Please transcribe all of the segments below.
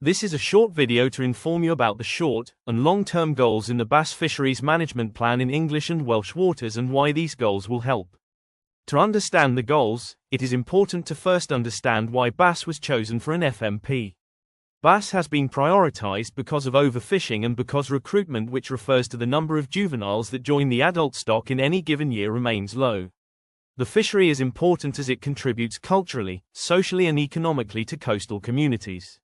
This is a short video to inform you about the short and long-term goals in the bass fisheries management plan in English and Welsh waters and why these goals will help. To understand the goals, it is important to first understand why bass was chosen for an FMP. Bass has been prioritised because of overfishing and because recruitment, which refers to the number of juveniles that join the adult stock in any given year, remains low. The fishery is important as it contributes culturally, socially and economically to coastal communities.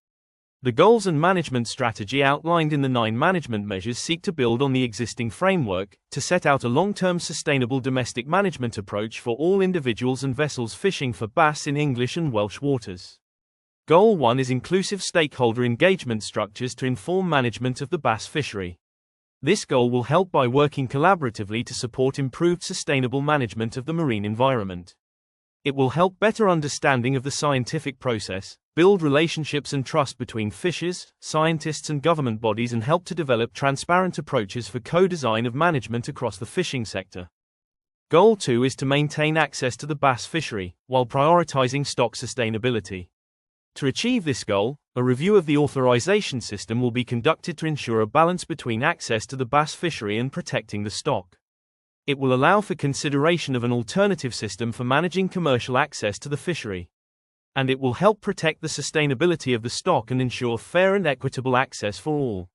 The goals and management strategy outlined in the 9 management measures seek to build on the existing framework, to set out a long-term sustainable domestic management approach for all individuals and vessels fishing for bass in English and Welsh waters. Goal 1 is inclusive stakeholder engagement structures to inform management of the bass fishery. This goal will help by working collaboratively to support improved sustainable management of the marine environment. It will help better understanding of the scientific process, build relationships and trust between fishers, scientists and government bodies, and help to develop transparent approaches for co-design of management across the fishing sector. Goal 2 is to maintain access to the bass fishery, while prioritizing stock sustainability. To achieve this goal, a review of the authorization system will be conducted to ensure a balance between access to the bass fishery and protecting the stock. It will allow for consideration of an alternative system for managing commercial access to the fishery. And it will help protect the sustainability of the stock and ensure fair and equitable access for all.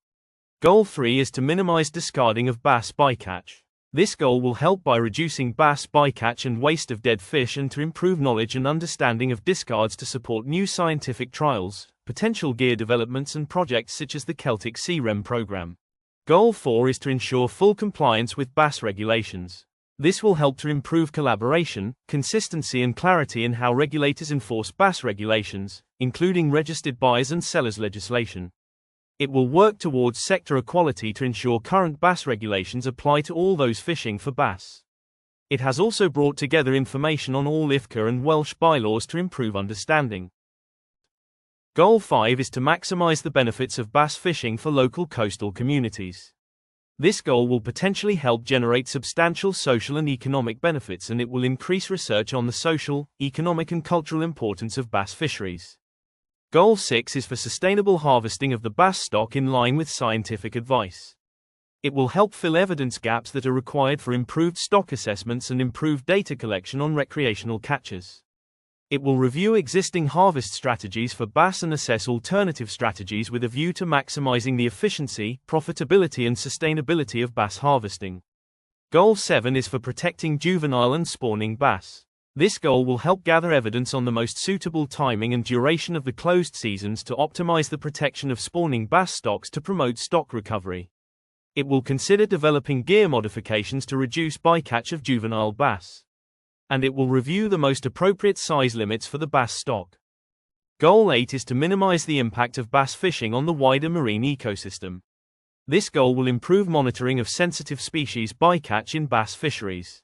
Goal 3 is to minimize discarding of bass bycatch. This goal will help by reducing bass bycatch and waste of dead fish, and to improve knowledge and understanding of discards to support new scientific trials, potential gear developments and projects such as the Celtic Sea Rem program. Goal 4 is to ensure full compliance with bass regulations. This will help to improve collaboration, consistency and clarity in how regulators enforce bass regulations, including registered buyers and sellers legislation. It will work towards sector equality to ensure current bass regulations apply to all those fishing for bass. It has also brought together information on all IFCA and Welsh bylaws to improve understanding. Goal 5 is to maximize the benefits of bass fishing for local coastal communities. This goal will potentially help generate substantial social and economic benefits, and it will increase research on the social, economic and cultural importance of bass fisheries. Goal 6 is for sustainable harvesting of the bass stock in line with scientific advice. It will help fill evidence gaps that are required for improved stock assessments and improved data collection on recreational catches. It will review existing harvest strategies for bass and assess alternative strategies with a view to maximizing the efficiency, profitability and sustainability of bass harvesting. Goal 7 is for protecting juvenile and spawning bass. This goal will help gather evidence on the most suitable timing and duration of the closed seasons to optimize the protection of spawning bass stocks to promote stock recovery. It will consider developing gear modifications to reduce bycatch of juvenile bass. And it will review the most appropriate size limits for the bass stock. Goal 8 is to minimize the impact of bass fishing on the wider marine ecosystem. This goal will improve monitoring of sensitive species bycatch in bass fisheries.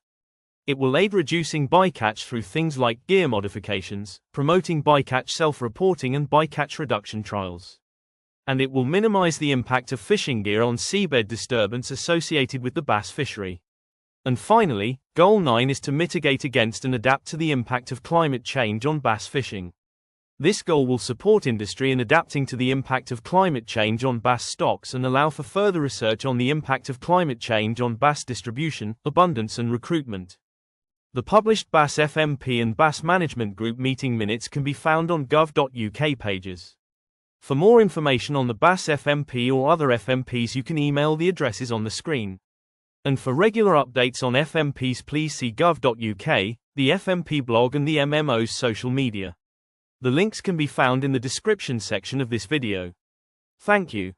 It will aid reducing bycatch through things like gear modifications, promoting bycatch self-reporting and bycatch reduction trials. And it will minimize the impact of fishing gear on seabed disturbance associated with the bass fishery. And finally, Goal 9 is to mitigate against and adapt to the impact of climate change on bass fishing. This goal will support industry in adapting to the impact of climate change on bass stocks and allow for further research on the impact of climate change on bass distribution, abundance and recruitment. The published bassFMP and Bass Management Group meeting minutes can be found on gov.uk pages. For more information on the bassFMP or other FMPs, you can email the addresses on the screen. And for regular updates on FMPs, please see gov.uk, the FMP blog and the MMO's social media. The links can be found in the description section of this video. Thank you.